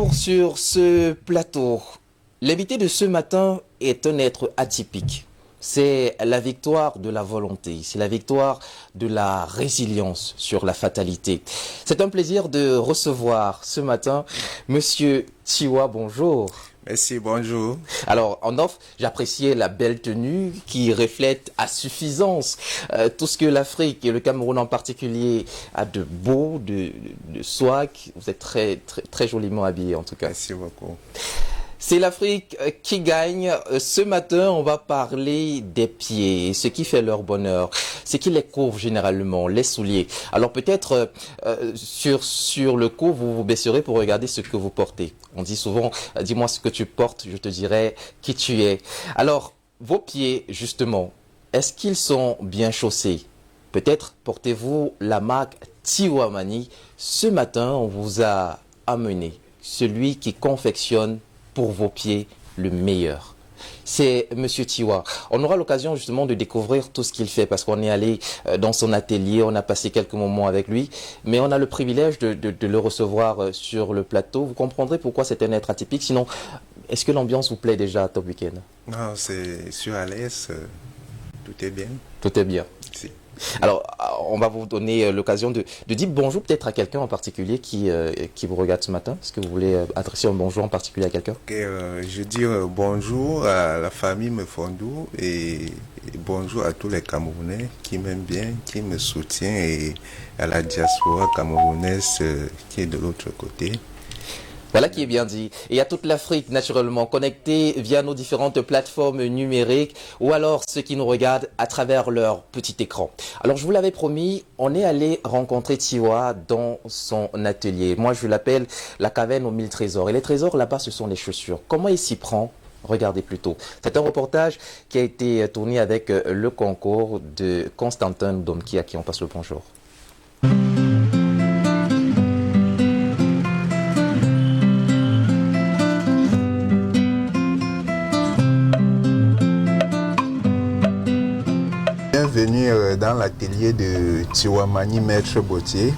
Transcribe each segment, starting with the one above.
retour sur ce plateau. L'invité de ce matin est un être atypique. C'est la victoire de la volonté, c'est la victoire de la résilience sur la fatalité. C'est un plaisir de recevoir ce matin Monsieur Tiwa, bonjour. Merci, bonjour. Alors, en off, j'appréciais la belle tenue qui reflète à suffisance tout ce que l'Afrique et le Cameroun en particulier a de beau, de swag. Vous êtes très joliment habillé en tout cas. Merci beaucoup. C'est l'Afrique qui gagne. Ce matin, on va parler des pieds, ce qui fait leur bonheur, ce qui les couvre généralement, les souliers. Alors peut-être sur le cou, vous vous baisserez pour regarder ce que vous portez. On dit souvent, dis-moi ce que tu portes, je te dirai qui tu es. Alors, vos pieds, justement, est-ce qu'ils sont bien chaussés? Peut-être portez-vous la marque Tiwa Mani. Ce matin, on vous a amené celui qui confectionne pour vos pieds le meilleur. C'est Monsieur Tiwa. On aura l'occasion justement de découvrir tout ce qu'il fait parce qu'on est allé dans son atelier, on a passé quelques moments avec lui, mais on a le privilège de le recevoir sur le plateau. Vous comprendrez pourquoi c'est un être atypique. Sinon, est-ce que l'ambiance vous plaît déjà à Top Weekend? Non, c'est sur à l'aise, tout est bien. Tout est bien. Si. Alors, on va vous donner l'occasion de dire bonjour peut-être à quelqu'un en particulier qui vous regarde ce matin. Est-ce que vous voulez adresser un bonjour en particulier à quelqu'un? Okay, je dis bonjour à la famille Mefondou et bonjour à tous les Camerounais qui m'aiment bien, qui me soutiennent et à la diaspora camerounaise qui est de l'autre côté. Voilà qui est bien dit. Et à toute l'Afrique, naturellement, connectée via nos différentes plateformes numériques ou alors ceux qui nous regardent à travers leur petit écran. Alors, je vous l'avais promis, on est allé rencontrer Tiwa dans son atelier. Moi, je l'appelle la caverne aux 1000 trésors. Et les trésors, là-bas, ce sont les chaussures. Comment il s'y prend? Regardez plutôt. C'est un reportage qui a été tourné avec le concours de Constantin Domki, à qui on passe le bonjour. Bienvenue dans l'atelier de Tiwa Mani, maître bottier.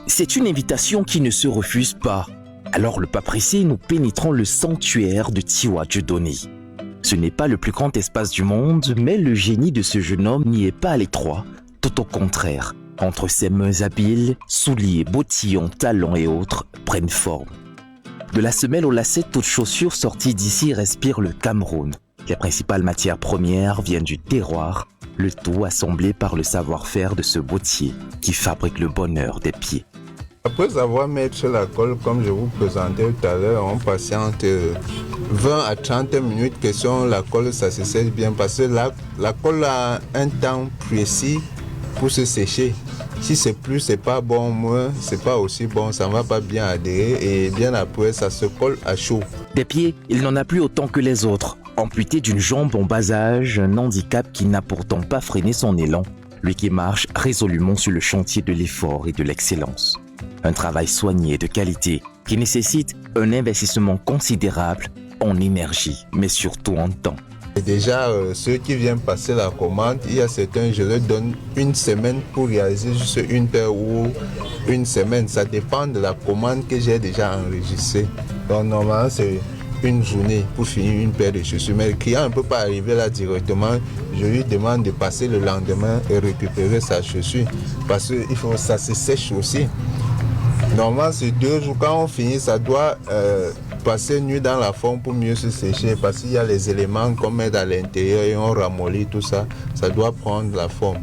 C'est une invitation qui ne se refuse pas. Alors le pas pressé, nous pénétrons le sanctuaire de Tiwa Dieudonné. Ce n'est pas le plus grand espace du monde, mais le génie de ce jeune homme n'y est pas à l'étroit. Tout au contraire, entre ses mains habiles, souliers, bottillons, talons et autres prennent forme. De la semelle au lacet, toute chaussure sortie d'ici respire le Cameroun. Les principales matières premières viennent du terroir, le tout assemblé par le savoir-faire de ce bottier qui fabrique le bonheur des pieds. Après avoir mis la colle, comme je vous présentais tout à l'heure, on patiente 20 à 30 minutes, question la colle, ça se sèche bien parce que la colle a un temps précis pour se sécher. Si c'est plus, c'est pas bon, moins, c'est pas aussi bon, ça ne va pas bien adhérer et bien après, ça se colle à chaud. Des pieds, il n'en a plus autant que les autres. Amputé d'une jambe en bas âge, un handicap qui n'a pourtant pas freiné son élan, lui qui marche résolument sur le chantier de l'effort et de l'excellence. Un travail soigné de qualité qui nécessite un investissement considérable en énergie, mais surtout en temps. Et déjà, ceux qui viennent passer la commande, il y a certains, je leur donne une semaine pour réaliser juste une paire ou une semaine. Ça dépend de la commande que j'ai déjà enregistrée. Donc normalement, c'est une journée pour finir une paire de chaussures. Mais le client ne peut pas arriver là directement. Je lui demande de passer le lendemain et récupérer sa chaussure. Parce que ça se sèche aussi. Normalement, c'est 2 jours. Quand on finit, ça doit passer nu dans la forme pour mieux se sécher. Parce qu'il y a les éléments qu'on met à l'intérieur et on ramollit tout ça. Ça doit prendre la forme.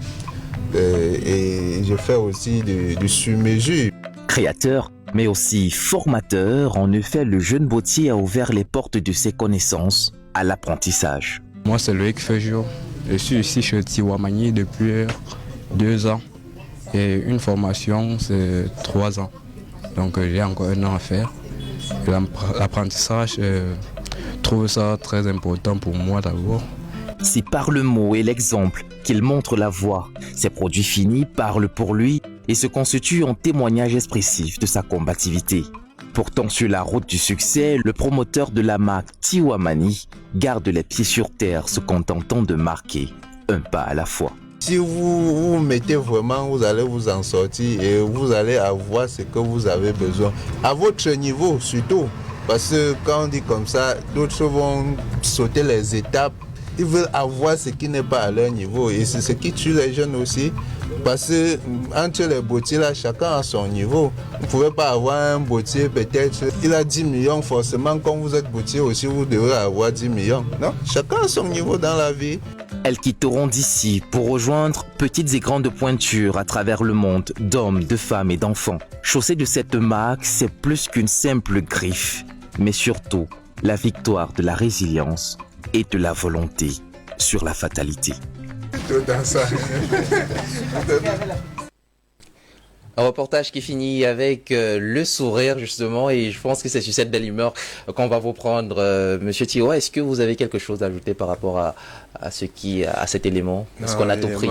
Et je fais aussi du sur-mesure. Créateur, mais aussi formateur, en effet, le jeune bottier a ouvert les portes de ses connaissances à l'apprentissage. Moi, c'est Loïc Fejo. Je suis ici chez Tiwa Mani depuis 2 ans. Et une formation, c'est 3 ans. Donc, j'ai encore 1 an à faire. L'apprentissage, je trouve ça très important pour moi d'abord. C'est par le mot et l'exemple qu'il montre la voie. Ses produits finis parlent pour lui et se constituent en témoignage expressif de sa combativité. Pourtant, sur la route du succès, le promoteur de la marque Tiwa Mani garde les pieds sur terre, se contentant de marquer un pas à la fois. Si vous vous mettez vraiment, vous allez vous en sortir et vous allez avoir ce que vous avez besoin. À votre niveau surtout. Parce que quand on dit comme ça, d'autres vont sauter les étapes. Ils veulent avoir ce qui n'est pas à leur niveau. Et c'est ce qui tue les jeunes aussi. Parce que entre les bottiers, là, chacun a son niveau. Vous ne pouvez pas avoir un bottier, peut-être, il a 10 millions, forcément, quand vous êtes bottier aussi, vous devrez avoir 10 millions. Non, chacun a son niveau dans la vie. Elles quitteront d'ici pour rejoindre petites et grandes pointures à travers le monde d'hommes, de femmes et d'enfants. Chaussée de cette marque, c'est plus qu'une simple griffe, mais surtout la victoire de la résilience et de la volonté sur la fatalité. Tout dans ça. Un reportage qui finit avec le sourire justement, et je pense que c'est sur cette belle humeur qu'on va vous prendre. Monsieur Tiwa, est-ce que vous avez quelque chose à ajouter par rapport à cet élément? Est-ce qu'on a tout pris?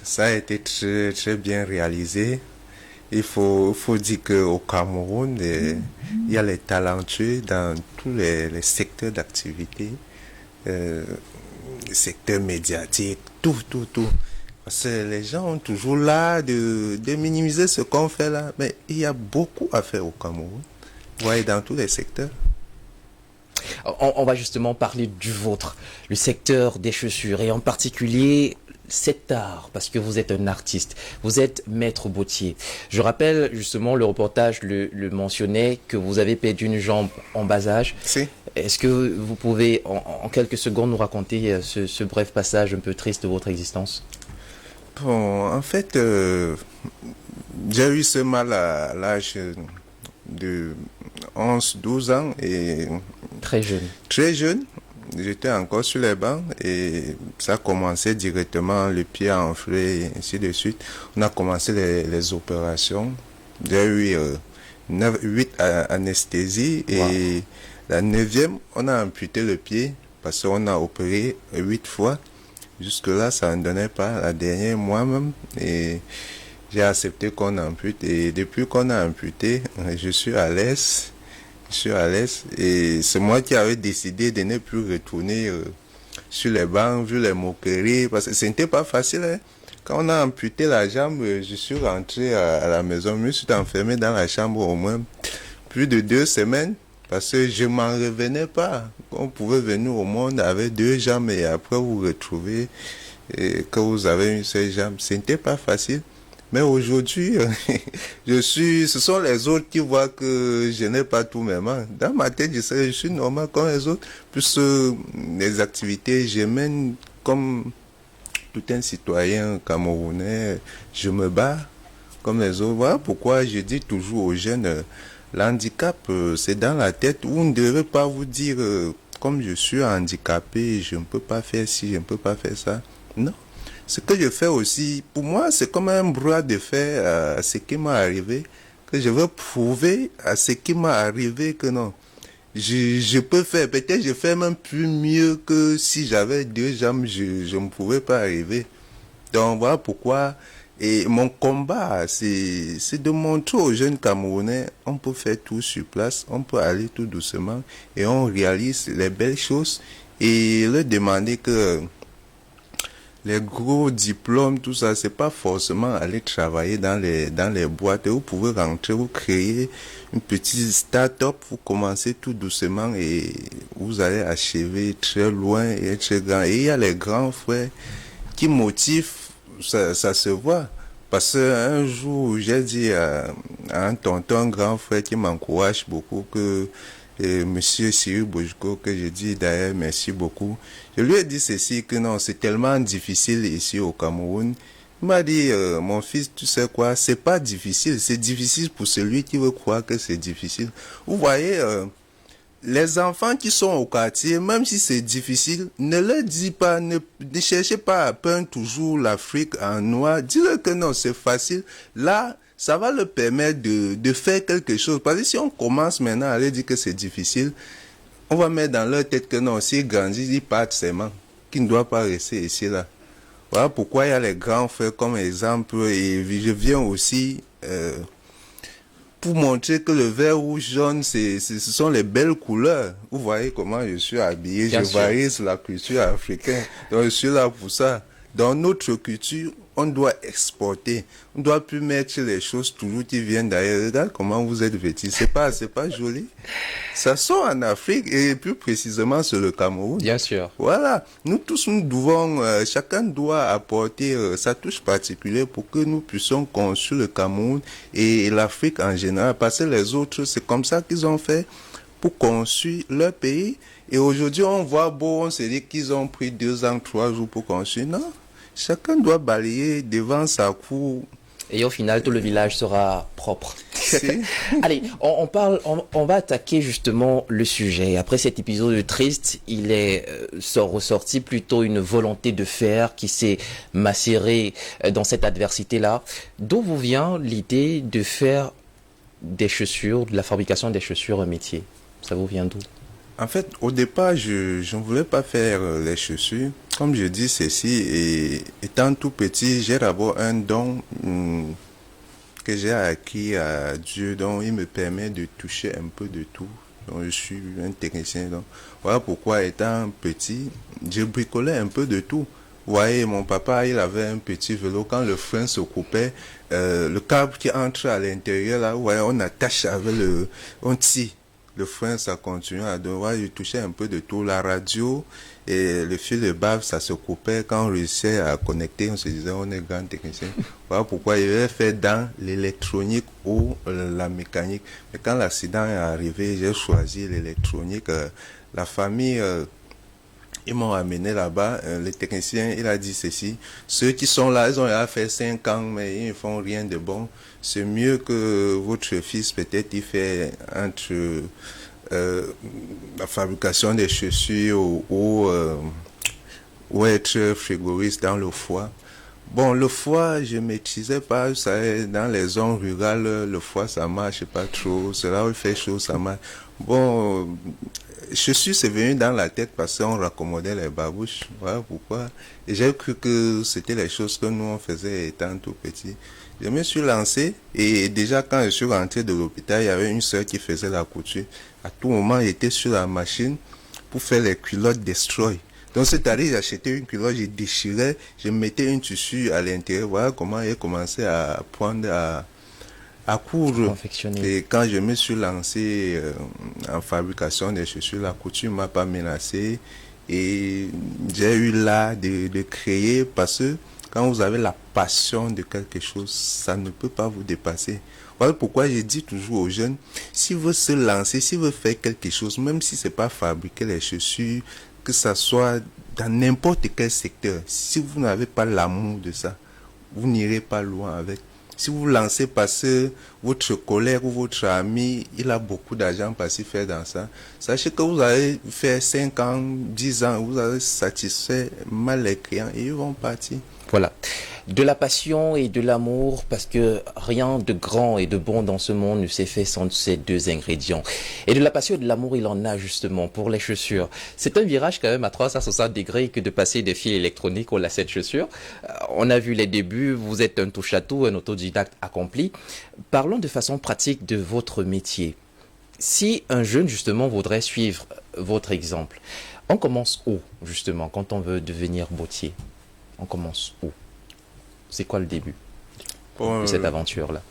Ça a été très, très bien réalisé. Il faut dire qu'au Cameroun, il y a les talentueux dans tous les secteurs d'activité, les secteurs médiatiques, tout. Parce que les gens ont toujours là de minimiser ce qu'on fait là. Mais il y a beaucoup à faire au Cameroun. Vous voyez, dans tous les secteurs. On va justement parler du vôtre, le secteur des chaussures, et en particulier cet art, parce que vous êtes un artiste, vous êtes maître bottier. Je rappelle justement, le reportage le mentionnait, que vous avez perdu une jambe en bas âge. Si. Est-ce que vous pouvez en quelques secondes nous raconter ce bref passage un peu triste de votre existence? Bon, en fait, j'ai eu ce mal à l'âge de 11-12 ans et très jeune. Très jeune. J'étais encore sur les bancs et ça a commencé directement, le pied a enflé et ainsi de suite. On a commencé les opérations. J'ai eu 8 anesthésies et la 9e, on a amputé le pied parce qu'on a opéré 8 fois. Jusque-là, ça ne donnait pas. La dernière, moi-même, et j'ai accepté qu'on ampute. Et depuis qu'on a amputé, je suis à l'aise. Et c'est moi qui avais décidé de ne plus retourner sur les bancs, vu les moqueries. Parce que ce n'était pas facile. Hein. Quand on a amputé la jambe, je suis rentré à la maison. Je me suis enfermé dans la chambre au moins plus de 2 semaines. Parce que je m'en revenais pas. On pouvait venir au monde avec 2 jambes et après vous retrouvez que vous avez une seule jambe. Ce n'était pas facile. Mais aujourd'hui, ce sont les autres qui voient que je n'ai pas tous mes mains. Dans ma tête, je suis normal comme les autres. Plus les activités, je mène comme tout un citoyen camerounais. Je me bats comme les autres. Voilà pourquoi je dis toujours aux jeunes, l'handicap, c'est dans la tête. Vous ne devez pas vous dire, comme je suis handicapé, je ne peux pas faire ci, je ne peux pas faire ça. Non. Ce que je fais aussi, pour moi, c'est comme un bras de fer à ce qui m'est arrivé, que je veux prouver à ce qui m'est arrivé que non. Je peux faire, peut-être je fais même plus mieux que si j'avais 2 jambes, je ne pouvais pas arriver. Donc voilà pourquoi. Et mon combat, c'est de montrer aux jeunes Camerounais, on peut faire tout sur place, on peut aller tout doucement et on réalise les belles choses et leur demander que les gros diplômes, tout ça, c'est pas forcément aller travailler dans les boîtes. Vous pouvez rentrer, vous créer une petite start-up, vous commencez tout doucement et vous allez achever très loin et très grand. Et il y a les grands frères qui motivent. Ça se voit. Parce qu'un jour, j'ai dit à un tonton, un grand frère qui m'encourage beaucoup, que monsieur Cyril Bojko, que je dis d'ailleurs merci beaucoup. Je lui ai dit ceci, que non, c'est tellement difficile ici au Cameroun. Il m'a dit, mon fils, tu sais quoi, c'est pas difficile, c'est difficile pour celui qui veut croire que c'est difficile. Vous voyez, les enfants qui sont au quartier, même si c'est difficile, ne leur dis pas, ne cherchez pas à peindre toujours l'Afrique en noir. Dis-leur que non, c'est facile. Là, ça va leur permettre de faire quelque chose. Parce que si on commence maintenant à leur dire que c'est difficile, on va mettre dans leur tête que non, s'ils grandissent, ils partent seulement, qu'ils ne doivent pas rester ici, là. Voilà pourquoi il y a les grands frères comme exemple. Et je viens aussi pour montrer que le vert, rouge, jaune, ce sont les belles couleurs. Vous voyez comment je suis habillé, je varie sur la culture africaine. Donc je suis là pour ça. Dans notre culture, on doit exporter. On ne doit plus mettre les choses toujours qui viennent d'ailleurs. Regarde comment vous êtes vêtus. C'est pas joli. Ça sort en Afrique et plus précisément sur le Cameroun. Bien sûr. Voilà. Nous tous, nous devons, chacun doit apporter sa touche particulière pour que nous puissions construire le Cameroun et l'Afrique en général. Parce que les autres, c'est comme ça qu'ils ont fait pour construire leur pays. Et aujourd'hui, on voit beau, on se dit qu'ils ont pris 2 ans, 3 jours pour construire. Non. Chacun doit balayer devant sa cour. Et au final, tout le village sera propre. Allez, on va attaquer justement le sujet. Après cet épisode triste, il est ressorti plutôt une volonté de faire qui s'est macérée dans cette adversité-là. D'où vous vient l'idée de faire des chaussures, de la fabrication des chaussures un métier? Ça vous vient d'où? En fait, au départ, je ne voulais pas faire les chaussures. Comme je dis ceci, et étant tout petit, j'ai d'abord un don que j'ai acquis à Dieu, donc il me permet de toucher un peu de tout. Donc je suis un technicien. Donc voilà pourquoi, étant petit, je bricolais un peu de tout. Vous voyez, mon papa, il avait un petit vélo. Quand le frein se coupait, le câble qui entre à l'intérieur, là, vous voyez, on attache avec on tire. Le frein, ça continue à devoir, je touchais un peu de tout. La radio et le fil de bave, ça se coupait. Quand on réussissait à connecter, on se disait, on est grand technicien. Voilà pourquoi il avait fait dans l'électronique ou la mécanique. Mais quand l'accident est arrivé, j'ai choisi l'électronique. La famille, ils m'ont amené là-bas. Le technicien, il a dit ceci. Ceux qui sont là, ils ont déjà fait 5 ans, mais ils ne font rien de bon. C'est mieux que votre fils, peut-être, il fait entre la fabrication des chaussures ou être frigoriste dans le foie. Bon, le foie, je ne maîtrisais pas. Ça, dans les zones rurales, le foie, ça ne marche pas trop. C'est là où il fait chaud, ça marche. Bon, chaussures, c'est venu dans la tête parce qu'on raccommodait les babouches. Voilà pourquoi. Et j'ai cru que c'était les choses que nous, on faisait étant tout petit. Je me suis lancé et déjà quand je suis rentré de l'hôpital, il y avait une soeur qui faisait la couture. À tout moment, j'étais sur la machine pour faire les culottes Destroy. Donc c'est-à-dire, j'achetais une culotte, je déchirais, je mettais un tissu à l'intérieur. Voilà comment j'ai commencé à apprendre à coudre. Et quand je me suis lancé en fabrication des chaussures, la couture ne m'a pas menacé. Et j'ai eu l'art de créer parce que quand vous avez la passion de quelque chose, ça ne peut pas vous dépasser. Voilà pourquoi je dis toujours aux jeunes, s'ils veulent se lancer, s'ils veulent faire quelque chose, même si ce n'est pas fabriquer les chaussures, que ça soit dans n'importe quel secteur, si vous n'avez pas l'amour de ça, vous n'irez pas loin avec. Si vous vous lancez parce que votre collègue ou votre ami, il a beaucoup d'argent parce qu'il fait dans ça, sachez que vous allez faire 5 ans, 10 ans, vous allez satisfaire mal les clients et ils vont partir. Voilà. De la passion et de l'amour, parce que rien de grand et de bon dans ce monde ne s'est fait sans ces 2 ingrédients. Et de la passion et de l'amour, il en a justement pour les chaussures. C'est un virage quand même à 360 degrés que de passer des fils électroniques aux lacets de chaussures. On a vu les débuts, vous êtes un touche-à-tout, un autodidacte accompli. Parlons de façon pratique de votre métier. Si un jeune justement voudrait suivre votre exemple, on commence où justement quand on veut devenir bottier? On commence où? C'est quoi le début de cette aventure-là?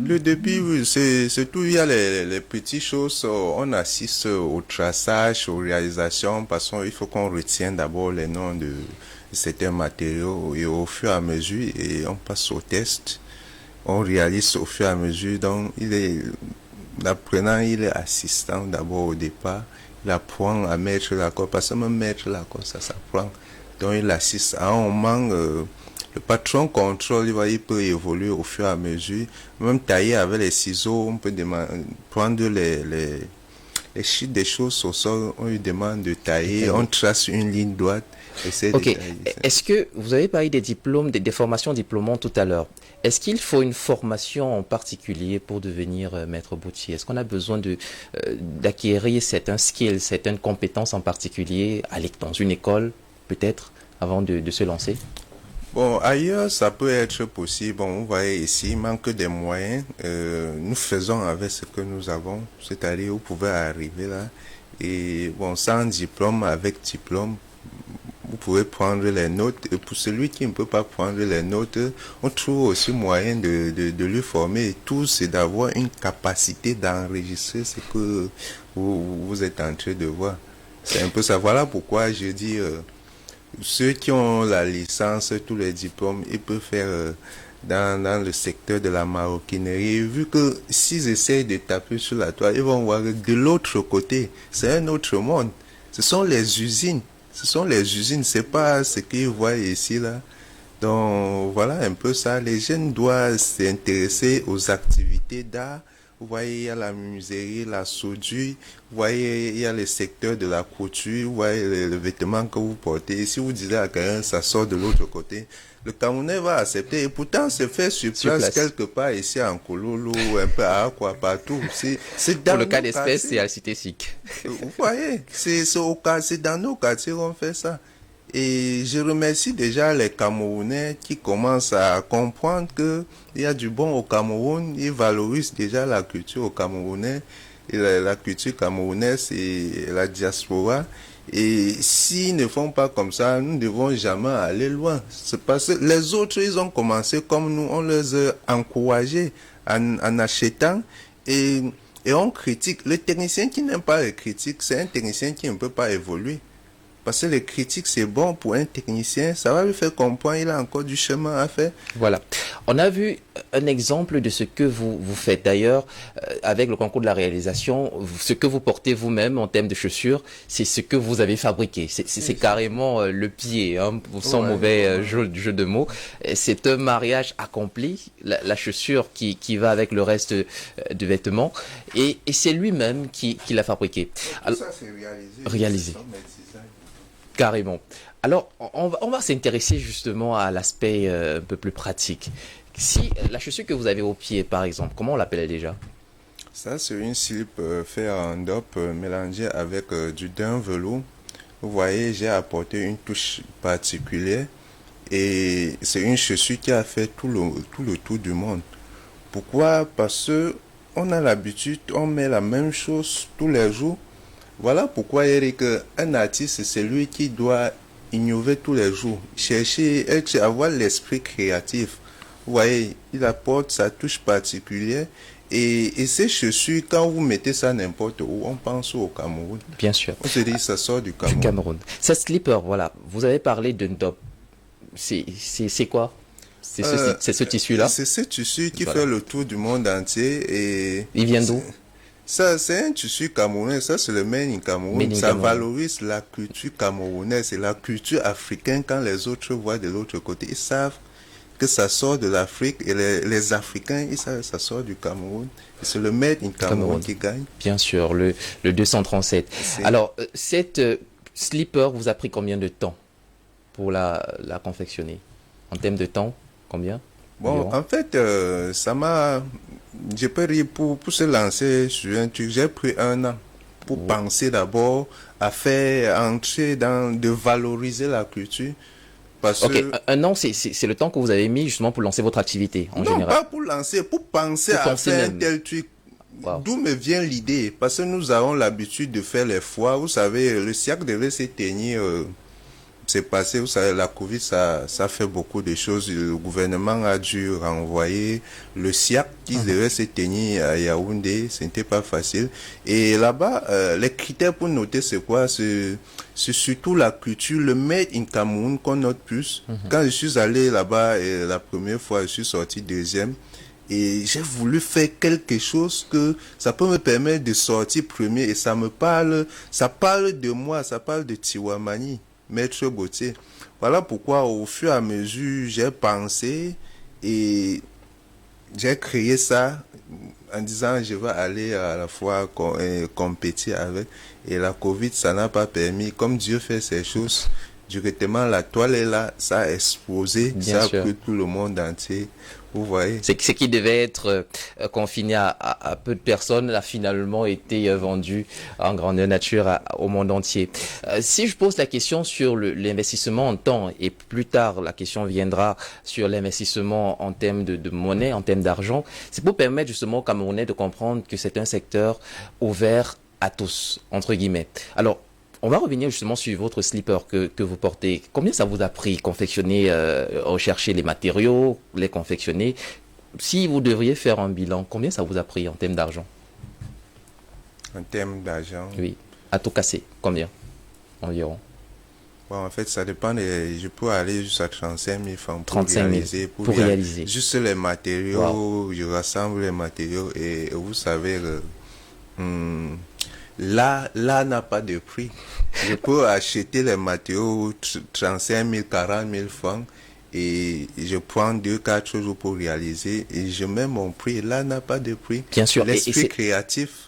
Le début, oui, c'est tout. Il y a les petites choses. On assiste au traçage, aux réalisations, parce qu'il faut qu'on retienne d'abord les noms de certains matériaux et au fur et à mesure, et on passe au test. On réalise au fur et à mesure. Donc, l'apprenant, il est assistant d'abord au départ. Il apprend à mettre l'accord, parce que même mettre l'accord, ça s'apprend. Donc il assiste à un moment, le patron contrôle, il peut évoluer au fur et à mesure. Même tailler avec les ciseaux, on peut prendre les chutes des choses au sol, on lui demande de tailler, on trace une ligne droite, essaie de tailler. Est-ce que vous avez parlé des diplômes, des formations diplômantes tout à l'heure? Est-ce qu'il faut une formation en particulier pour devenir maître bottier? Est-ce qu'on a besoin d'acquérir certains skills, certaines compétences en particulier dans une école peut-être, avant de se lancer? Bon, ailleurs, ça peut être possible. Bon, vous voyez ici, il manque des moyens. Nous faisons avec ce que nous avons. C'est-à-dire, vous pouvez arriver là. Et bon, sans diplôme, avec diplôme, vous pouvez prendre les notes. Et pour celui qui ne peut pas prendre les notes, on trouve aussi moyen de lui former. Et tout, c'est d'avoir une capacité d'enregistrer ce que vous êtes en train de voir. C'est un peu ça. Voilà pourquoi je dis, ceux qui ont la licence, tous les diplômes, ils peuvent faire dans le secteur de la maroquinerie. Vu que s'ils essayent de taper sur la toile, ils vont voir que de l'autre côté, c'est un autre monde. Ce sont les usines. Ce sont les usines, c'est pas ce qu'ils voient ici, là. Donc, voilà un peu ça. Les jeunes doivent s'intéresser aux activités d'art. Vous voyez, il y a la menuiserie, la soudure. Vous voyez, il y a le secteur de la couture. Vous voyez le vêtement que vous portez. Si vous disiez à quelqu'un, ça sort de l'autre côté, le Camerounais va accepter. Et pourtant, c'est fait sur place quelque part ici en Kouloulou, un peu à quoi, partout. C'est dans pour le cas d'espèce, c'est à la Cité SIC. Vous voyez, c'est dans nos quartiers qu'on fait ça. Et je remercie déjà les Camerounais qui commencent à comprendre qu'il y a du bon au Cameroun. Ils valorisent déjà la culture au Camerounais. Et la culture camerounaise et la diaspora. Et s'ils ne font pas comme ça, nous ne devons jamais aller loin. C'est parce que les autres, ils ont commencé comme nous. On les a encouragés en achetant et on critique. Le technicien qui n'aime pas les critiques, c'est un technicien qui ne peut pas évoluer. Parce que les critiques, c'est bon pour un technicien. Ça va lui faire comprendre qu'il a encore du chemin à faire. Voilà. On a vu un exemple de ce que vous faites. D'ailleurs, avec le concours de la réalisation, ce que vous portez vous-même en termes de chaussures, c'est ce que vous avez fabriqué. C'est carrément le pied, hein, sans mauvais jeu de mots. C'est un mariage accompli, la chaussure qui va avec le reste du vêtement. Et c'est lui-même qui l'a fabriqué. Alors, ça, c'est réalisé. Carrément. Alors, on va s'intéresser justement à l'aspect un peu plus pratique. Si la chaussure que vous avez au pied, par exemple, comment on l'appelle déjà? Ça, c'est une slip faite en dope mélangée avec du daim velours. Vous voyez, j'ai apporté une touche particulière et c'est une chaussure qui a fait tout le tour du monde. Pourquoi? Parce que on a l'habitude, on met la même chose tous les jours. Voilà pourquoi Eric, un artiste, c'est lui qui doit innover tous les jours, chercher, avoir l'esprit créatif. Vous voyez, il apporte sa touche particulière et ces chaussures, quand vous mettez ça n'importe où, on pense au Cameroun. Bien sûr. On se dit ça sort du Cameroun. Du Cameroun. Ce slipper, voilà, vous avez parlé d'un top. C'est quoi? C'est ce tissu-là? C'est ce tissu qui fait le tour du monde entier. Et il vient d'où? Ça, c'est un tissu camerounais, ça c'est le made in Cameroun. Ça valorise la culture camerounaise et la culture africaine. Quand les autres voient de l'autre côté, ils savent que ça sort de l'Afrique et les Africains, ils savent que ça sort du Cameroun. C'est le made in Cameroun qui gagne. Bien sûr, le 237. Alors, cette slipper vous a pris combien de temps pour la confectionner? En termes de temps, combien? Bon, en fait, ça m'a... Je peux dire, pour se lancer sur un truc, j'ai pris 1 an pour penser d'abord à faire entrer de valoriser la culture. Parce que... 1 an, c'est le temps que vous avez mis justement pour lancer votre activité en général. Non, pas pour lancer, pour penser à faire un tel truc. Wow. D'où me vient l'idée? Parce que nous avons l'habitude de faire les foires. Vous savez, le siècle devait s'éteindre. C'est passé, vous savez, la Covid, ça fait beaucoup de choses. Le gouvernement a dû renvoyer le SIAC qui devait se tenir à Yaoundé. Ce n'était pas facile. Et là-bas, les critères pour noter, c'est quoi? C'est surtout la culture, le made in Cameroun qu'on note plus. Quand je suis allé là-bas, la première fois, je suis sorti deuxième. Et j'ai voulu faire quelque chose que ça peut me permettre de sortir premier. Et ça parle de moi, ça parle de Tiwamani. Maître Gauthier. Voilà pourquoi au fur et à mesure j'ai pensé et j'ai créé ça en disant je vais aller à la fois compétir avec, et la Covid ça n'a pas permis. Comme Dieu fait ses choses, directement la toile est là, ça a explosé, ça a pris tout le monde entier. Vous voyez. Ce qui devait être confiné à peu de personnes a finalement été vendu en grandeur nature au monde entier. Si je pose la question sur l'investissement en temps, et plus tard la question viendra sur l'investissement en termes de monnaie, en termes d'argent, c'est pour permettre justement aux Camerounais de comprendre que c'est un secteur ouvert à tous, entre guillemets. Alors, On va revenir justement sur votre slipper que vous portez. Combien ça vous a pris confectionner, rechercher les matériaux, les confectionner? Si vous devriez faire un bilan, combien ça vous a pris en termes d'argent? En termes d'argent, Oui, à tout casser, combien environ? bon, en fait, ça dépend. Je peux aller jusqu'à 35 000 francs pour 35 000 réaliser. pour réaliser. Juste les matériaux, je rassemble les matériaux et vous savez, là n'a pas de prix. Je peux acheter les matériaux 35 000, 40 000 francs et je prends 2-4 jours pour réaliser et je mets mon prix. Là n'a pas de prix. Bien sûr. L'esprit créatif,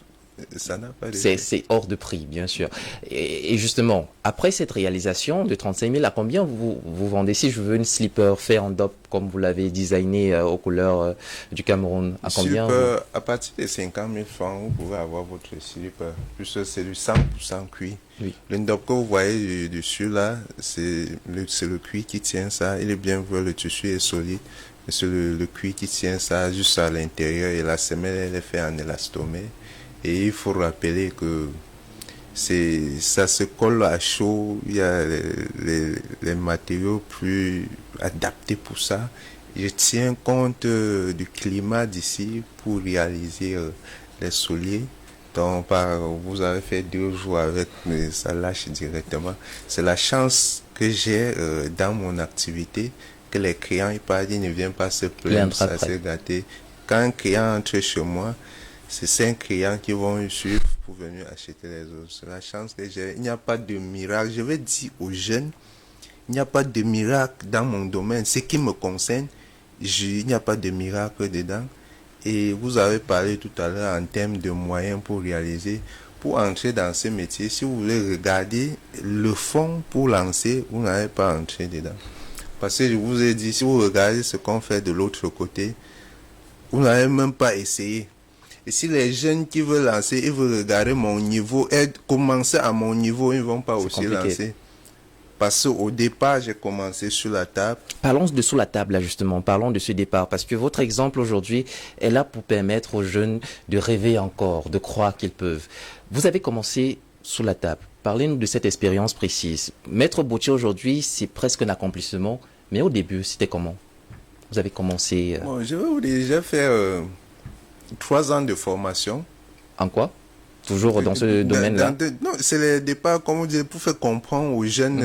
ça n'a pas de prix. C'est hors de prix, bien sûr. Et justement, après cette réalisation de 35 000, à combien vous vendez? Si je veux une slipper fait en DOP, comme vous l'avez designé aux couleurs du Cameroun, à combien À partir de 50 000 francs, vous pouvez avoir votre slipper. Puisque c'est du 100% cuir. Oui. Le DOP que vous voyez dessus là, c'est le cuir qui tient ça. Il est bien vu, le tissu est solide. C'est le cuir qui tient ça juste à l'intérieur et la semelle elle est faite en élastomère. Et il faut rappeler que ça se colle à chaud, il y a les matériaux plus adaptés pour ça. Je tiens compte du climat d'ici pour réaliser les souliers. Donc, vous avez fait 2 jours avec, mais ça lâche directement. C'est la chance que j'ai dans mon activité, que les clients ils ne viennent pas se plaindre, ça s'est gâté. Quand un client entre chez moi, c'est 5 clients qui vont suivre pour venir acheter les autres. C'est la chance que j'ai. Il n'y a pas de miracle. Je vais dire aux jeunes, il n'y a pas de miracle dans mon domaine. Ce qui me concerne, il n'y a pas de miracle dedans. Et vous avez parlé tout à l'heure en termes de moyens pour réaliser. Pour entrer dans ce métier, si vous voulez regarder le fond pour lancer, vous n'allez pas entrer dedans. Parce que je vous ai dit, si vous regardez ce qu'on fait de l'autre côté, vous n'allez même pas essayer. Et si les jeunes qui veulent lancer, ils veulent regarder mon niveau et commencer à mon niveau, ils ne vont pas aussi compliqué. lancer. Parce qu'au départ, j'ai commencé sur la table. Parlons de sous la table, là, justement. Parlons de ce départ. Parce que votre exemple aujourd'hui est là pour permettre aux jeunes de rêver encore, de croire qu'ils peuvent. Vous avez commencé sous la table. Parlez-nous de cette expérience précise. Maître Boutier aujourd'hui, c'est presque un accomplissement. Mais au début, c'était comment? Vous avez commencé... Bon, je vais vous dire, j'ai fait 3 ans de formation. En quoi? Toujours dans ce domaine-là? Non, c'est le départ, comme vous dites, pour faire comprendre aux jeunes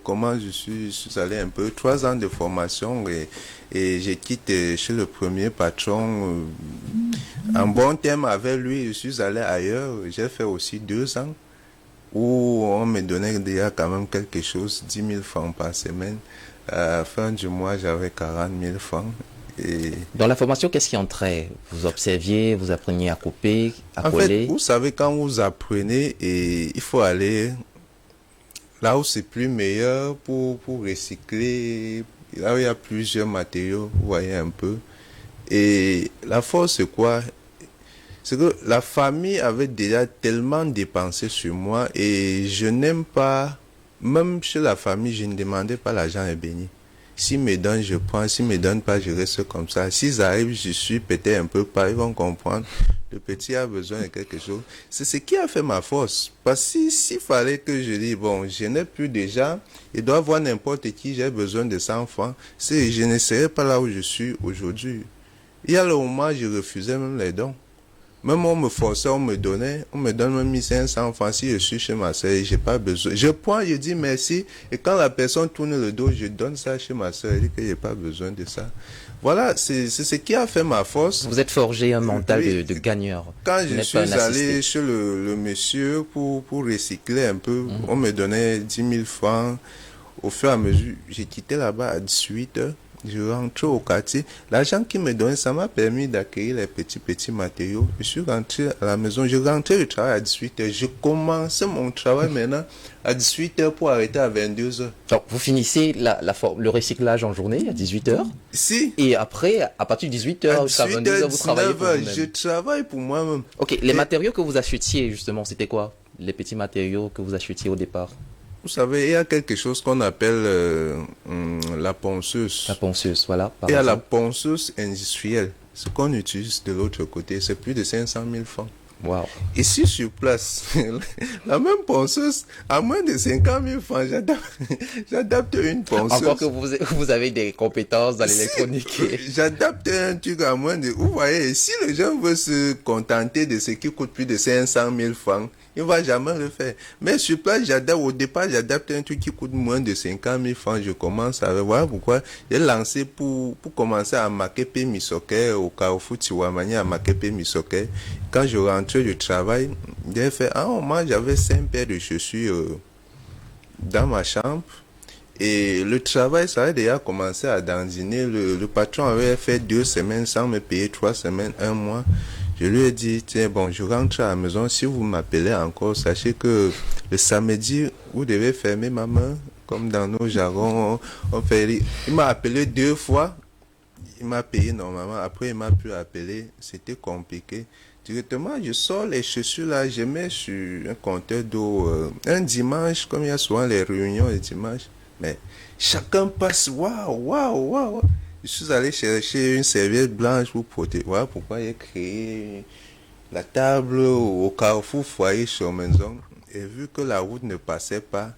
comment je suis allé un peu. 3 ans de formation et j'ai quitté chez le premier patron. En bon terme avec lui, je suis allé ailleurs. J'ai fait aussi 2 ans où on me donnait déjà quand même quelque chose, 10 000 francs par semaine. À la fin du mois, j'avais 40 000 francs. Et dans la formation, qu'est-ce qui entrait? Vous observiez, vous appreniez à couper, à coller? En fait, vous savez, quand vous apprenez, et il faut aller là où c'est plus meilleur pour recycler, là où il y a plusieurs matériaux, vous voyez un peu. Et la force, c'est quoi? C'est que la famille avait déjà tellement dépensé sur moi et je n'aime pas, même chez la famille, je ne demandais pas l'argent est béni. S'ils me donnent, je prends. S'ils ne me donnent pas, je reste comme ça. S'ils arrivent, je suis peut-être un peu pas, ils vont comprendre. Le petit a besoin de quelque chose. C'est ce qui a fait ma force. Parce que s'il fallait que je dise, bon, je n'ai plus déjà, il doit voir n'importe qui, j'ai besoin de 100 francs. Je ne serais pas là où je suis aujourd'hui. Il y a le moment où je refusais même les dons. Même on me forçait, on me donne même 1500 francs. Si je suis chez ma soeur, j'ai pas besoin. Je prends, je dis merci. Et quand la personne tourne le dos, je donne ça chez ma soeur. Elle dit que j'ai pas besoin de ça. Voilà, c'est ce qui a fait ma force. Vous êtes forgé un mental de gagneur. Quand je suis allé chez le monsieur pour recycler un peu, on me donnait 10 000 francs. Au fur et à mesure, j'ai quitté là-bas à 18 heures. Je rentrais au quartier. L'argent qu'il me donnait, ça m'a permis d'accueillir les petits matériaux. Je suis rentré à la maison. Je rentrais du travail à 18h. Je commençais mon travail maintenant à 18h pour arrêter à 22h. Donc, vous finissez le recyclage en journée à 18h? Si. Et après, à partir de 18h jusqu'à 22h, vous travaillez pour vous-même? Je travaille pour moi-même. Ok, les matériaux que vous achetiez, justement, c'était quoi? Les petits matériaux que vous achetiez au départ? Vous savez, il y a quelque chose qu'on appelle la ponceuse. La ponceuse, voilà. Il y a la ponceuse industrielle. Ce qu'on utilise de l'autre côté, c'est plus de 500 000 francs. Wow. Ici, sur place, la même ponceuse, à moins de 50 000 francs, j'adapte une ponceuse. Encore que vous avez des compétences dans l'électronique. J'adapte un truc à moins de... Vous voyez, si le jeune veut se contenter de ce qui coûte plus de 500 000 francs, il ne va jamais le faire. Mais sur place, au départ, j'adapte un truc qui coûte moins de 50 000 francs. Je commence avec... Voilà pourquoi j'ai lancé pour commencer à Makepe Misoke, au Carrefour Tiwamani, à Makepe Misoke. Quand je rentrais du travail, j'ai fait... À un moment, j'avais 5 paires de chaussures dans ma chambre. Et le travail, ça avait déjà commencé à dandiner. Le patron avait fait 2 semaines sans me payer, 3 semaines, 1 mois. Je lui ai dit, tiens, bon, je rentre à la maison. Si vous m'appelez encore, sachez que le samedi, vous devez fermer ma main. Comme dans nos jargons, on fait... Il m'a appelé 2 fois. Il m'a payé normalement. Après, il m'a pu appeler. C'était compliqué. Directement, je sors les chaussures là, je mets sur un compteur d'eau. Un dimanche, comme il y a souvent les réunions les dimanches. Mais chacun passe, waouh. Je suis allé chercher une serviette blanche pour protéger. Voilà pourquoi j'ai créé la table au Carrefour Foyer sur Maison. Et vu que la route ne passait pas,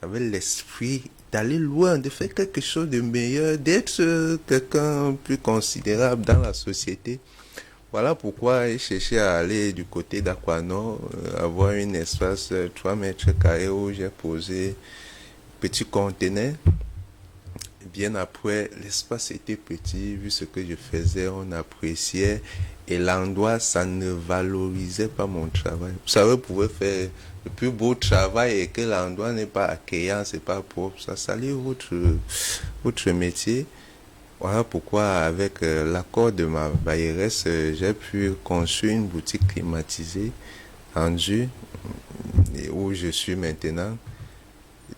j'avais l'esprit d'aller loin, de faire quelque chose de meilleur, d'être quelqu'un plus considérable dans la société. Voilà pourquoi j'ai cherché à aller du côté d'Aquanor, avoir un espace 3 mètres carrés où j'ai posé petit conteneur. Bien après, l'espace était petit, vu ce que je faisais, on appréciait. Et l'endroit, ça ne valorisait pas mon travail. Vous savez, vous pouvez faire le plus beau travail et que l'endroit n'est pas accueillant, c'est pas propre. Ça salit votre métier. Voilà pourquoi, avec l'accord de ma bailleresse, j'ai pu construire une boutique climatisée vendue où je suis maintenant.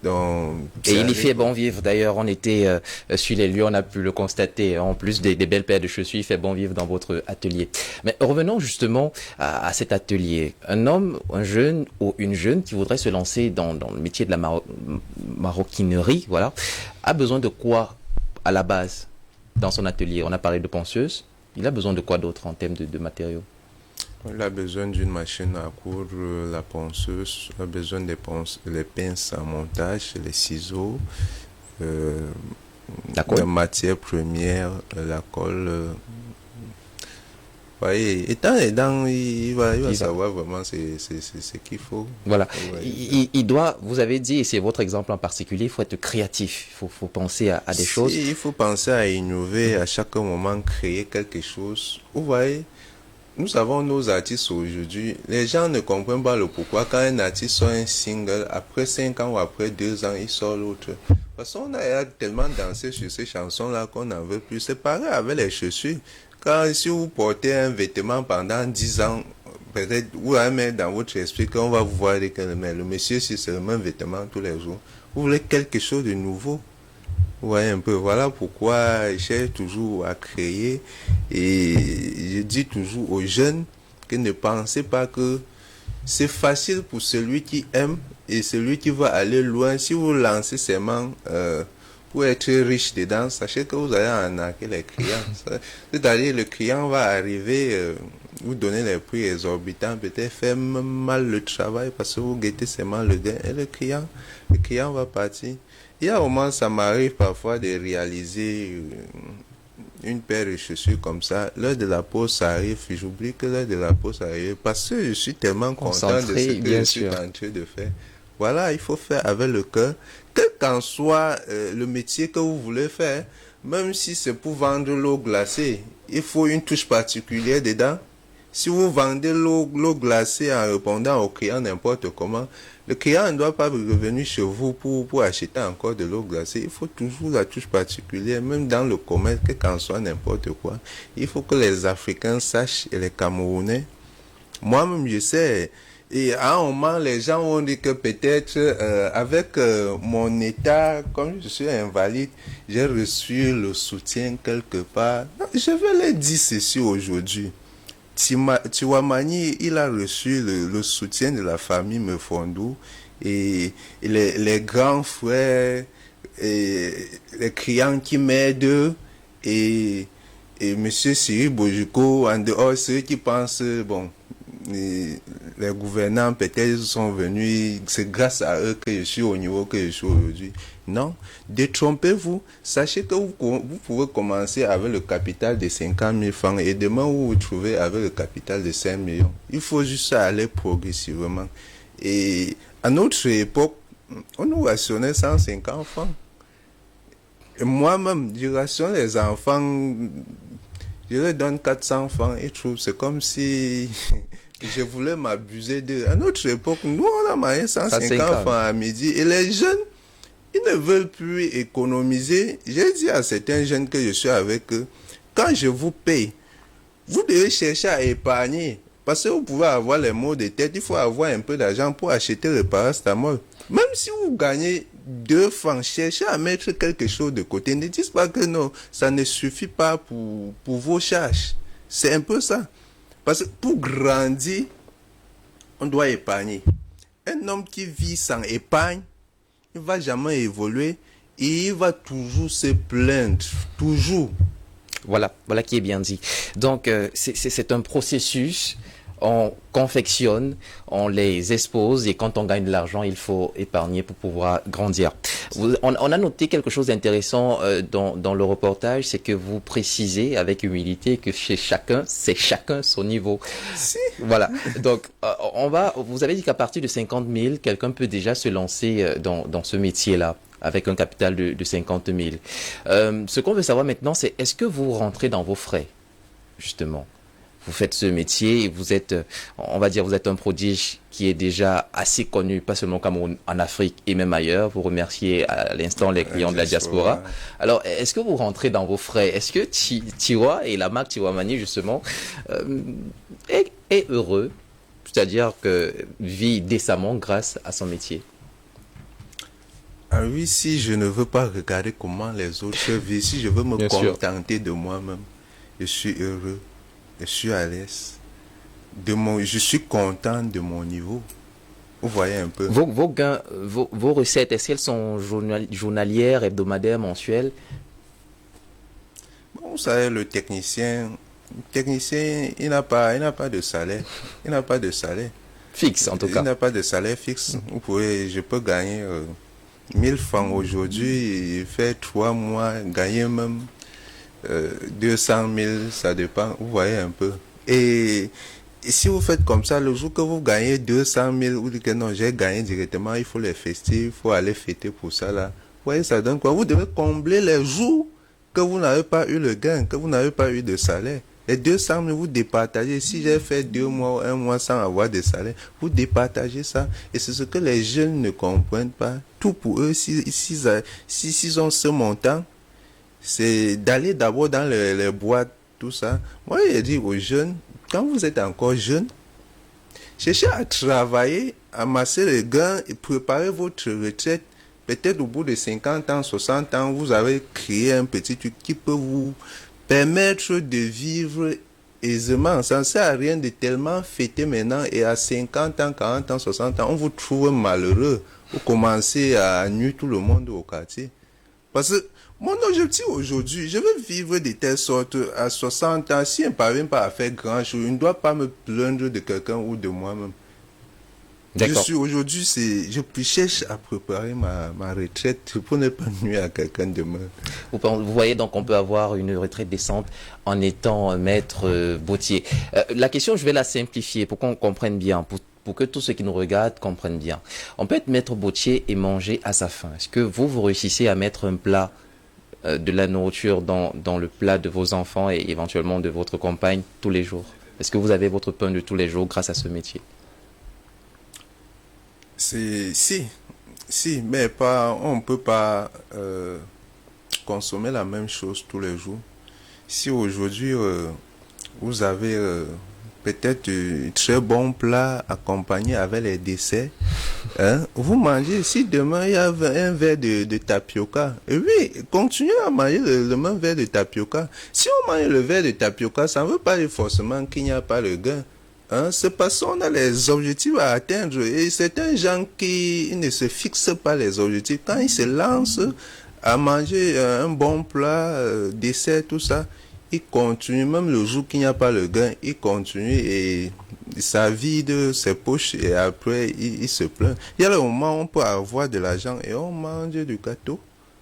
Donc, et il y fait bon vivre. D'ailleurs, on était sur les lieux, on a pu le constater. En plus des belles paires de chaussures, il fait bon vivre dans votre atelier. Mais revenons justement à cet atelier. Un homme, un jeune ou une jeune qui voudrait se lancer dans le métier de la maroquinerie, voilà, a besoin de quoi à la base dans son atelier? On a parlé de ponceuse. Il a besoin de quoi d'autre en termes de matériaux? Il a besoin d'une machine à coudre, la ponceuse, il a besoin les pinces à montage, les ciseaux, la matière première, la colle. Voyez, étant dedans, il va savoir vraiment ce qu'il faut. Voilà. Il doit, vous avez dit, et c'est votre exemple en particulier, il faut être créatif, il faut penser à des choses. Il faut penser à innover, à chaque moment créer quelque chose. Vous voyez, nous avons nos artistes aujourd'hui. Les gens ne comprennent pas le pourquoi. Quand un artiste sort un single, après 5 ans ou après 2 ans, il sort l'autre. Parce qu'on a tellement dansé sur ces chansons-là qu'on n'en veut plus. C'est pareil avec les chaussures. Si vous portez un vêtement pendant 10 ans, peut-être vous allez mettre dans votre esprit qu'on va vous voir que le monsieur, si c'est le même vêtement tous les jours, vous voulez quelque chose de nouveau. Vous voyez un peu, voilà pourquoi je cherche toujours à créer. Et je dis toujours aux jeunes que ne pensez pas que c'est facile pour celui qui aime et celui qui va aller loin. Si vous lancez seulement pour être riche dedans, sachez que vous allez arnaquer les clients. C'est-à-dire le client va arriver, vous donner les prix exorbitants, peut-être faire mal le travail parce que vous guettez seulement le gain. Et le client va partir. Il y a au moins, ça m'arrive parfois de réaliser une paire de chaussures comme ça. L'heure de la pause, ça arrive. J'oublie que l'heure de la pause arrive parce que je suis tellement content de ce que je suis en train de faire. Voilà, il faut faire avec le cœur. Quel qu'en soit le métier que vous voulez faire, même si c'est pour vendre l'eau glacée, il faut une touche particulière dedans. Si vous vendez l'eau glacée en répondant au client n'importe comment, le client ne doit pas revenir chez vous pour acheter encore de l'eau glacée. Il faut toujours la touche particulière, même dans le commerce, quel qu'en soit n'importe quoi. Il faut que les Africains sachent et les Camerounais. Moi-même, je sais. Et à un moment, les gens ont dit que peut-être avec mon état, comme je suis invalide, j'ai reçu le soutien quelque part. Je vais leur dire ceci aujourd'hui. Tiwamani, il a reçu le soutien de la famille Mefondou et les grands frères et les clients qui m'aident et M. Siri Bojuko, en dehors, ceux qui pensent, bon, les gouvernants peut-être sont venus, c'est grâce à eux que je suis au niveau que je suis aujourd'hui. Non, détrompez-vous. Sachez que vous pouvez commencer avec le capital de 50 000 francs et demain vous vous trouvez avec le capital de 5 millions. Il faut juste aller progressivement. Et à notre époque, on nous rationnait 150 francs. Et moi-même, je rationne les enfants, je leur donne 400 francs et trouve, c'est comme si je voulais m'abuser d'eux. À notre époque, nous, on a mangé 150 francs à midi et les jeunes, ils ne veulent plus économiser. J'ai dit à certains jeunes que je suis avec eux, quand je vous paye, vous devez chercher à épargner. Parce que vous pouvez avoir les maux de tête, il faut avoir un peu d'argent pour acheter le paracétamol. Même si vous gagnez 2 francs, cherchez à mettre quelque chose de côté. Ne dites pas que non, ça ne suffit pas pour vos charges. C'est un peu ça. Parce que pour grandir, on doit épargner. Un homme qui vit sans épargne, il ne va jamais évoluer et il va toujours se plaindre. Toujours. Voilà qui est bien dit. Donc, c'est un processus. On confectionne, on les expose et quand on gagne de l'argent, il faut épargner pour pouvoir grandir. On a noté quelque chose d'intéressant dans le reportage, c'est que vous précisez avec humilité que chez chacun, c'est chacun son niveau. Si. Voilà. Donc, vous avez dit qu'à partir de 50 000, quelqu'un peut déjà se lancer dans ce métier-là avec un capital de 50 000. Ce qu'on veut savoir maintenant, c'est est-ce que vous rentrez dans vos frais, justement? Vous faites ce métier et vous êtes, on va dire, vous êtes un prodige qui est déjà assez connu, pas seulement au Cameroun, en Afrique et même ailleurs. Vous remerciez à l'instant les clients de la diaspora. Alors, est-ce que vous rentrez dans vos frais? Est-ce que Tiwa et la marque Tiwa Mani, justement, est heureux, c'est-à-dire que vit décemment grâce à son métier? Ah oui, si je ne veux pas regarder comment les autres vivent, si je veux me contenter de moi-même, je suis heureux. Je suis à l'aise. Je suis content de mon niveau. Vous voyez un peu. Vos gains, vos recettes, est-ce qu'elles sont journalières, hebdomadaires, mensuelles? Bon, vous savez, le technicien, il n'a pas de salaire. Il n'a pas de salaire. Fixe, en tout cas. Il n'a pas de salaire fixe. Je peux gagner 1000 francs aujourd'hui et faire 3 mois, gagner même 200 000, ça dépend, vous voyez un peu. Et si vous faites comme ça, le jour que vous gagnez 200 000, vous dites que non, j'ai gagné directement, il faut les fêter, il faut aller fêter pour ça là. Vous voyez, ça donne quoi? Vous devez combler les jours que vous n'avez pas eu le gain, que vous n'avez pas eu de salaire. Les 200 000, vous départagez. Si j'ai fait 2 mois ou 1 mois sans avoir de salaire, vous départagez ça. Et c'est ce que les jeunes ne comprennent pas. Tout pour eux, s'ils ont ce montant, c'est d'aller d'abord dans les boîtes, tout ça. Moi, je dis aux jeunes, quand vous êtes encore jeune, cherchez à travailler, amasser les gains et préparer votre retraite. Peut-être au bout de 50 ans, 60 ans, vous avez créé un petit truc qui peut vous permettre de vivre aisément. Ça ne sert à rien de tellement fêter maintenant et à 50 ans, 40 ans, 60 ans, on vous trouve malheureux. Vous commencez à nuire tout le monde au quartier. Parce que mon objectif aujourd'hui, je veux vivre de telle sorte à 60 ans. Si je ne parviens pas à faire grand chose, je ne dois pas me plaindre de quelqu'un ou de moi-même. Aujourd'hui, je cherche à préparer ma retraite pour ne pas nuire à quelqu'un demain. Vous voyez donc qu'on peut avoir une retraite décente en étant maître bottier. La question, je vais la simplifier pour qu'on comprenne bien, pour que tous ceux qui nous regardent comprennent bien. On peut être maître bottier et manger à sa faim. Est-ce que vous réussissez à mettre un plat, de la nourriture dans le plat de vos enfants et éventuellement de votre compagne tous les jours? Est-ce que vous avez votre pain de tous les jours grâce à ce métier? Si, mais on ne peut pas consommer la même chose tous les jours. Si aujourd'hui vous avez peut-être un très bon plat accompagné avec les desserts, vous mangez. Si demain il y a un verre de tapioca, et oui, continuez à manger le même verre de tapioca. Si on mange le verre de tapioca, ça ne veut pas dire forcément qu'il n'y a pas le gain. C'est parce qu'on a les objectifs à atteindre et certains gens qui ne se fixent pas les objectifs, quand ils se lancent à manger un bon plat, dessert, tout ça, ils continuent, même le jour qu'il n'y a pas le gain, ils continuent et ça vide ses poches et après il se plaint. Il y a le moment où on peut avoir de l'argent et on mange du gâteau.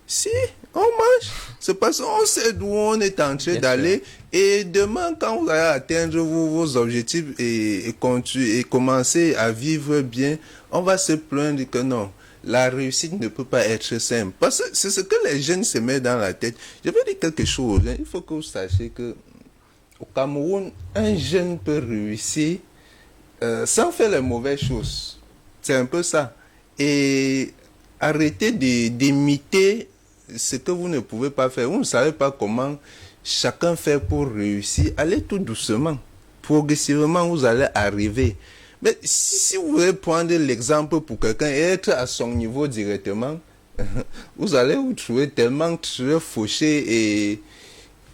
Si, on mange. C'est parce qu'on sait d'où on est en train d'aller. Et demain, quand vous allez atteindre vos objectifs et commencer à vivre bien, on va se plaindre que non, la réussite ne peut pas être simple. Parce que c'est ce que les jeunes se mettent dans la tête. Je vais dire quelque chose. Il faut que vous sachiez que au Cameroun, un jeune peut réussir sans faire les mauvaises choses. C'est un peu ça. Et arrêtez d'imiter ce que vous ne pouvez pas faire. Vous ne savez pas comment chacun fait pour réussir. Allez tout doucement. Progressivement, vous allez arriver. Mais si vous voulez prendre l'exemple pour quelqu'un et être à son niveau directement, vous allez vous trouver tellement très fauché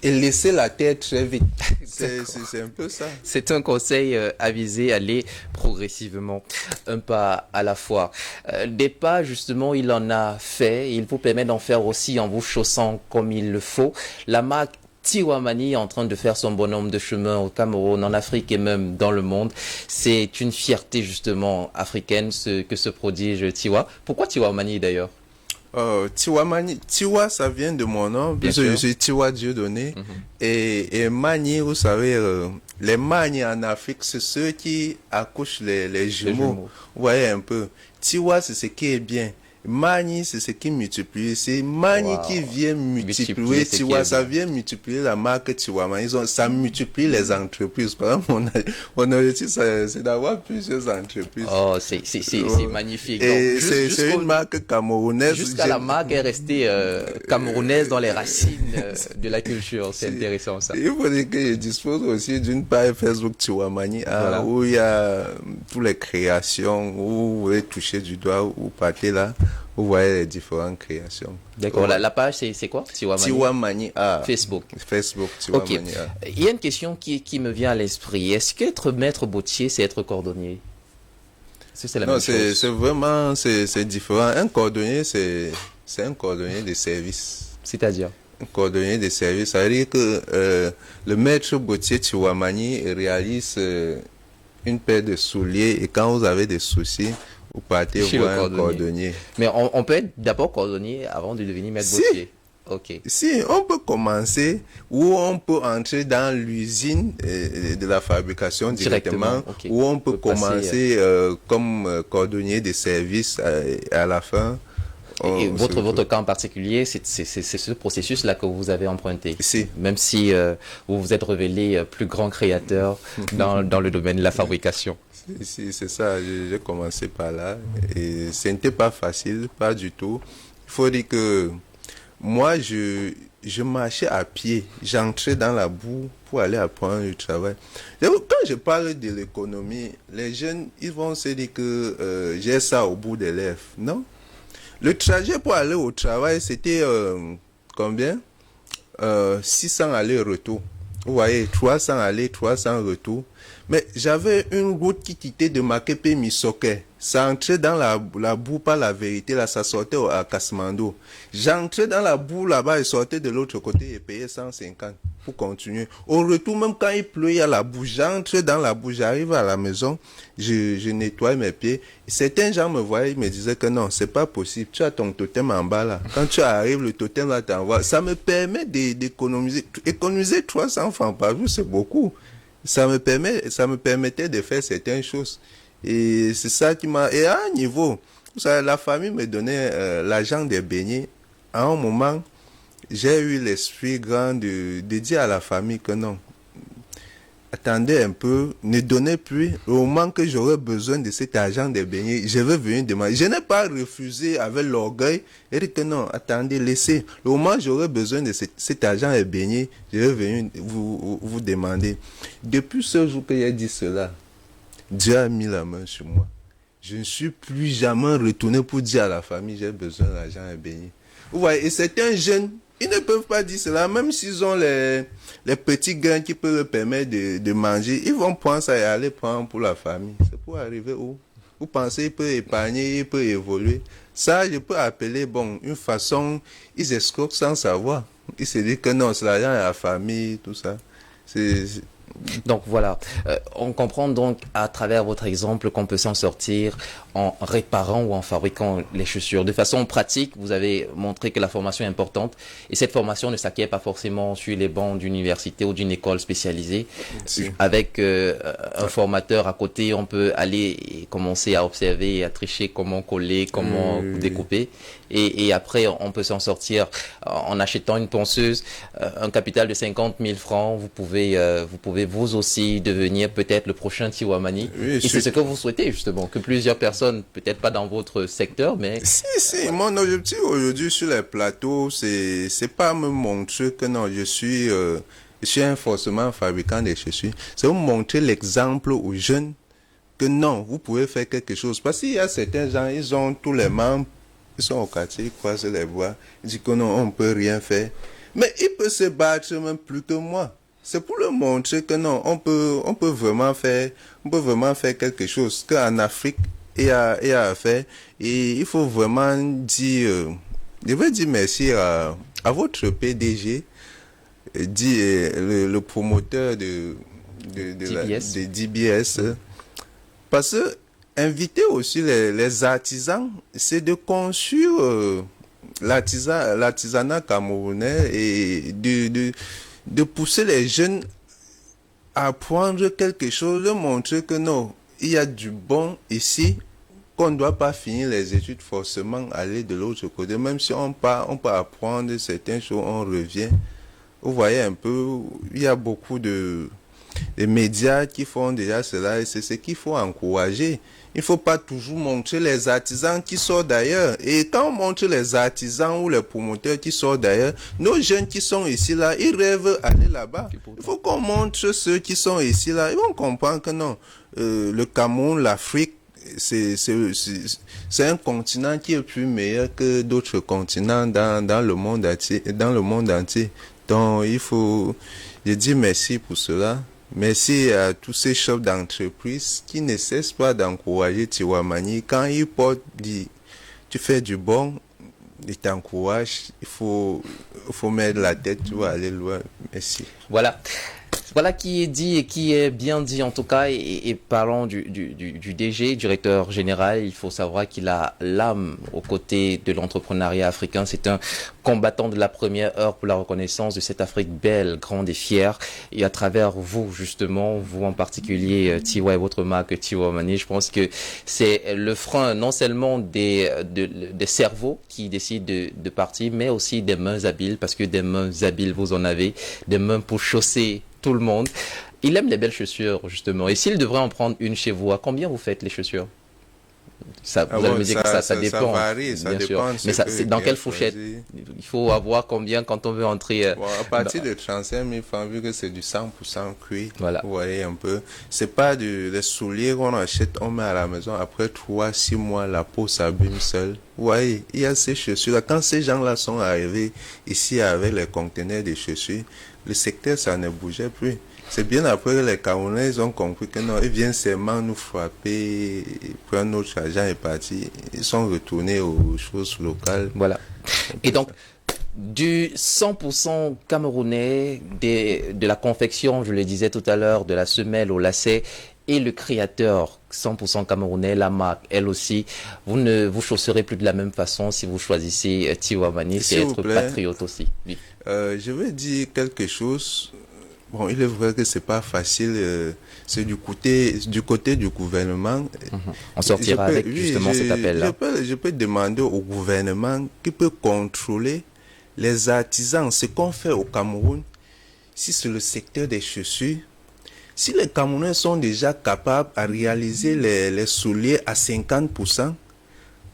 et laisser la tête très vite. C'est un peu ça. C'est un conseil avisé, aller progressivement, un pas à la fois. Des pas, justement, il en a fait. Il vous permet d'en faire aussi en vous chaussant comme il le faut. La marque Tiwa Mani est en train de faire son bonhomme de chemin au Cameroun, en Afrique et même dans le monde. C'est une fierté, justement, africaine, que ce prodige Tiwa. Pourquoi Tiwa Mani, d'ailleurs? Tiwa Mani, Tiwa, ça vient de mon nom, puisque je suis Tiwa Dieudonné. Et Mani, vous savez, les Mani en Afrique, c'est ceux qui accouchent les jumeaux. Vous voyez un peu. Tiwa, c'est ce qui est bien. Mani, c'est ce qui multiplie. C'est Mani qui vient multiplier. Tiwa, ça vient multiplier la marque Tiwa Mani. Ça multiplie les entreprises. Par exemple, mon objectif, c'est d'avoir plusieurs entreprises. Oh, c'est magnifique. Et c'est une marque camerounaise. Jusqu'à la marque est restée camerounaise dans les racines de la culture. C'est intéressant, ça. Il faut dire que je dispose aussi d'une page Facebook Tiwa Mani, où il y a toutes les créations, où vous voulez toucher du doigt, ou partez là. Vous voyez les différentes créations. D'accord. La page, c'est quoi? Tiwa Mani Facebook. Tiwa Mani. Il y a une question qui me vient à l'esprit. Est-ce qu'être maître bottier, c'est être cordonnier? C'est la même chose? C'est vraiment, c'est différent. Un cordonnier, c'est un cordonnier de service. C'est-à-dire? Un cordonnier de service. Ça veut dire que le maître bottier Tiwa Mani réalise une paire de souliers et quand vous avez des soucis, vous partez voir un cordonnier. Mais on peut être d'abord cordonnier avant de devenir maître bottier. Ok. Si, on peut commencer ou on peut entrer dans l'usine de la fabrication directement. Ou on peut commencer comme cordonnier de service à la fin. Et votre cas en particulier, c'est ce processus-là que vous avez emprunté. Si. Même si vous vous êtes révélé plus grand créateur dans le domaine de la fabrication. Si, c'est ça. J'ai commencé par là. Et ce n'était pas facile, pas du tout. Il faut dire que moi, je marchais à pied. J'entrais dans la boue pour aller apprendre du travail. Et quand je parle de l'économie, les jeunes, ils vont se dire que j'ai ça au bout des lèvres. Non? Le trajet pour aller au travail, c'était combien 600 aller-retour. Vous voyez, 300 aller, 300 retour. Mais j'avais une route qui quittait de Makepe Misoke. Ça entrait dans la boue, pas la vérité, là, ça sortait à Kasmando. J'entrais dans la boue là-bas et sortais de l'autre côté et payais 150 pour continuer. Au retour, même quand il pleut, il y a la boue. J'entre dans la boue, j'arrive à la maison, je nettoie mes pieds. Et certains gens me voyaient, ils me disaient que non, c'est pas possible. Tu as ton totem en bas là. Quand tu arrives, le totem là t'envoie. Ça me permet d'économiser. Économiser 300 francs par jour, c'est beaucoup. Ça me permettait de faire certaines choses. Et c'est ça qui m'a... Et à un niveau, vous savez, la famille me donnait l'argent des beignets. À un moment, j'ai eu l'esprit grand de dire à la famille que non. Attendez un peu, ne donnez plus. Au moment que j'aurai besoin de cet argent des beignets, je vais venir demander. Je n'ai pas refusé avec l'orgueil et dit que non, attendez, laissez. Au moment où j'aurai besoin de cet argent des beignets, je vais venir vous demander. Depuis ce jour que j'ai dit cela, Dieu a mis la main sur moi. Je ne suis plus jamais retourné pour dire à la famille, j'ai besoin d'argent et beignets. Vous voyez, et certains jeunes, ils ne peuvent pas dire cela, même s'ils ont les petits gains qui peuvent leur permettre de manger, ils vont prendre ça et aller prendre pour la famille. C'est pour arriver où? Vous pensez qu'il peut épargner, il peut évoluer. Ça, je peux appeler, une façon, ils escroquent sans savoir. Ils se disent que non, c'est l'argent à la famille, tout ça. Donc voilà, on comprend donc à travers votre exemple qu'on peut s'en sortir en réparant ou en fabriquant les chaussures. De façon pratique, vous avez montré que la formation est importante et cette formation ne s'acquiert pas forcément sur les bancs d'université ou d'une école spécialisée. Si. Avec un formateur à côté, on peut aller et commencer à observer et à tricher comment coller, comment découper. Et après, on peut s'en sortir en achetant une ponceuse, un capital de 50 000 francs. Vous pouvez vous aussi devenir peut-être le prochain Tiwamani. Oui, et c'est ce que vous souhaitez justement, que plusieurs personnes, peut-être pas dans votre secteur, mais... Si, mon objectif aujourd'hui sur les plateaux, c'est pas me montrer que non, je suis un forcément fabricant de chaussures. C'est vous montrer l'exemple aux jeunes que non, vous pouvez faire quelque chose. Parce qu'il y a certains gens, ils ont tous les membres, ils sont au quartier, ils croisent les bois, ils disent que non, on peut rien faire. Mais il peut se battre même plus que moi. C'est pour leur montrer que non, on peut vraiment faire quelque chose, qu'en Afrique, il y a à faire. Et il faut vraiment dire, je veux dire merci à votre PDG, le promoteur de DBS, parce que inviter aussi les artisans, c'est de construire l'artisanat camerounais et de pousser les jeunes à apprendre quelque chose, de montrer que non, il y a du bon ici, qu'on ne doit pas finir les études forcément aller de l'autre côté. Même si on peut apprendre certaines choses, on revient. Vous voyez un peu, il y a beaucoup de médias qui font déjà cela et c'est ce qu'il faut encourager. Il ne faut pas toujours montrer les artisans qui sortent d'ailleurs. Et quand on montre les artisans ou les promoteurs qui sortent d'ailleurs, nos jeunes qui sont ici, là, ils rêvent d'aller là-bas. Il faut qu'on montre ceux qui sont ici, là. Ils vont comprendre que non, le Cameroun, l'Afrique, c'est un continent qui est plus meilleur que d'autres continents dans le monde entier. Donc, je dis merci pour cela. Merci à tous ces chefs d'entreprise qui ne cessent pas d'encourager Tiwamani. Quand ils portent, tu fais du bon, ils t'encouragent. Il faut mettre la tête, tu vas aller loin. Merci. Voilà qui est dit et qui est bien dit en tout cas. Et parlant du DG, directeur général, il faut savoir qu'il a l'âme aux côtés de l'entrepreneuriat africain. C'est un combattant de la première heure pour la reconnaissance de cette Afrique belle, grande et fière. Et à travers vous, justement, vous en particulier, Tiwa et votre marque Tiwamani, je pense que c'est le frein non seulement des cerveaux qui décident de partir, mais aussi des mains habiles, parce que des mains habiles, vous en avez, des mains pour chausser tout le monde. Il aime les belles chaussures, justement. Et s'il devrait en prendre une chez vous, à combien vous faites les chaussures? Vous allez me dire que ça dépend. Ça varie, ça dépend. Mais c'est dans quelle fourchette? Il faut avoir combien quand on veut entrer bon, à partir de 35 000 francs, vu que c'est du 100% cuir, voilà. Vous voyez un peu. C'est pas des souliers qu'on achète, on met à la maison. Après 3-6 mois, la peau s'abîme seule. Vous voyez, il y a ces chaussures-là. Quand ces gens-là sont arrivés ici avec les conteneurs de chaussures, le secteur, ça ne bougeait plus. C'est bien après que les Camerounais ils ont compris que non, ils viennent seulement nous frapper, prendre notre argent et partir. Ils sont retournés aux choses locales. Voilà. Et donc, du 100% camerounais, de la confection, je le disais tout à l'heure, de la semelle au lacet, et le créateur 100% camerounais, la marque, elle aussi, vous ne vous chausserez plus de la même façon si vous choisissez Tiwamani, c'est être patriote aussi. Oui. Je vais dire quelque chose. Bon, il est vrai que c'est pas facile. C'est du côté du gouvernement. On sortira avec justement cet appel-là. Je peux demander au gouvernement qui peut contrôler les artisans. Ce qu'on fait au Cameroun, si c'est le secteur des chaussures, si les Camerounais sont déjà capables à réaliser les souliers à 50%,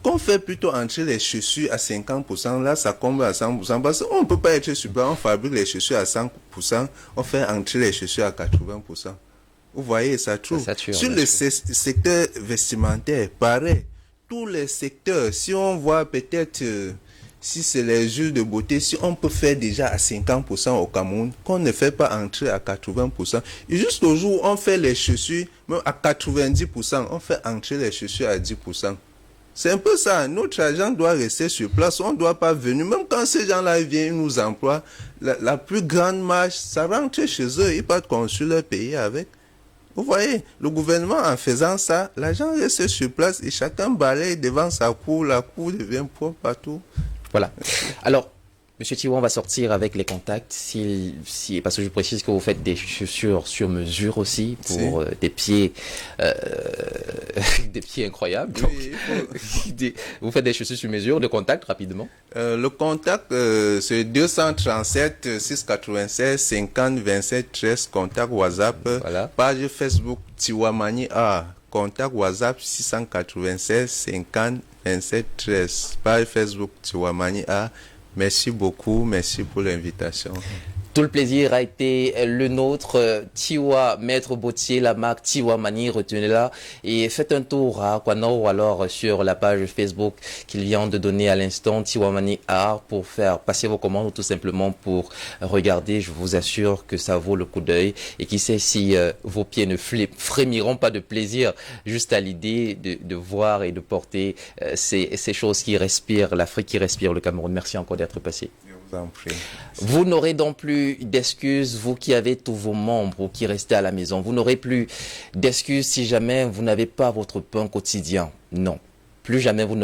qu'on fait plutôt entrer les chaussures à 50%, là ça comble à 100%, parce qu'on ne peut pas être super, on fabrique les chaussures à 100%, on fait entrer les chaussures à 80%. Vous voyez, ça trouve. Sur le secteur vestimentaire, pareil, tous les secteurs, si on voit peut-être, si c'est les jeux de beauté, si on peut faire déjà à 50% au Cameroun, qu'on ne fait pas entrer à 80%, et juste au jour où on fait les chaussures, même à 90%, on fait entrer les chaussures à 10%. C'est un peu ça. Notre agent doit rester sur place. On ne doit pas venir. Même quand ces gens-là viennent, ils nous emploient. La plus grande marche, ça rentre chez eux. Ils partent construire leur pays avec. Vous voyez, le gouvernement, en faisant ça, l'agent reste sur place et chacun balaye devant sa cour. La cour devient propre partout. Voilà. Alors, Monsieur Tiwa, on va sortir avec les contacts, parce que je précise que vous faites des chaussures sur mesure aussi, pour des pieds incroyables. Oui, Vous faites des chaussures sur mesure, de contact rapidement. Le contact, c'est 237 696 50 27 13, contact WhatsApp, Voilà. page Facebook Tiwamani A, contact WhatsApp 696 50 27 13, page Facebook Tiwamani A. Merci beaucoup, merci pour l'invitation. Tout le plaisir a été le nôtre. Tiwa, Maître Bottier, la marque Tiwamani, retenez-la et faites un tour à Kwano ou alors sur la page Facebook qu'il vient de donner à l'instant, Tiwamani Art, pour faire passer vos commandes ou tout simplement pour regarder. Je vous assure que ça vaut le coup d'œil et qui sait si vos pieds ne frémiront pas de plaisir juste à l'idée de voir et de porter ces choses qui respirent l'Afrique, qui respire le Cameroun. Merci encore d'être passé. Vous n'aurez donc plus d'excuses, vous qui avez tous vos membres ou qui restez à la maison. Vous n'aurez plus d'excuses si jamais vous n'avez pas votre pain quotidien. Non, plus jamais vous n'aurez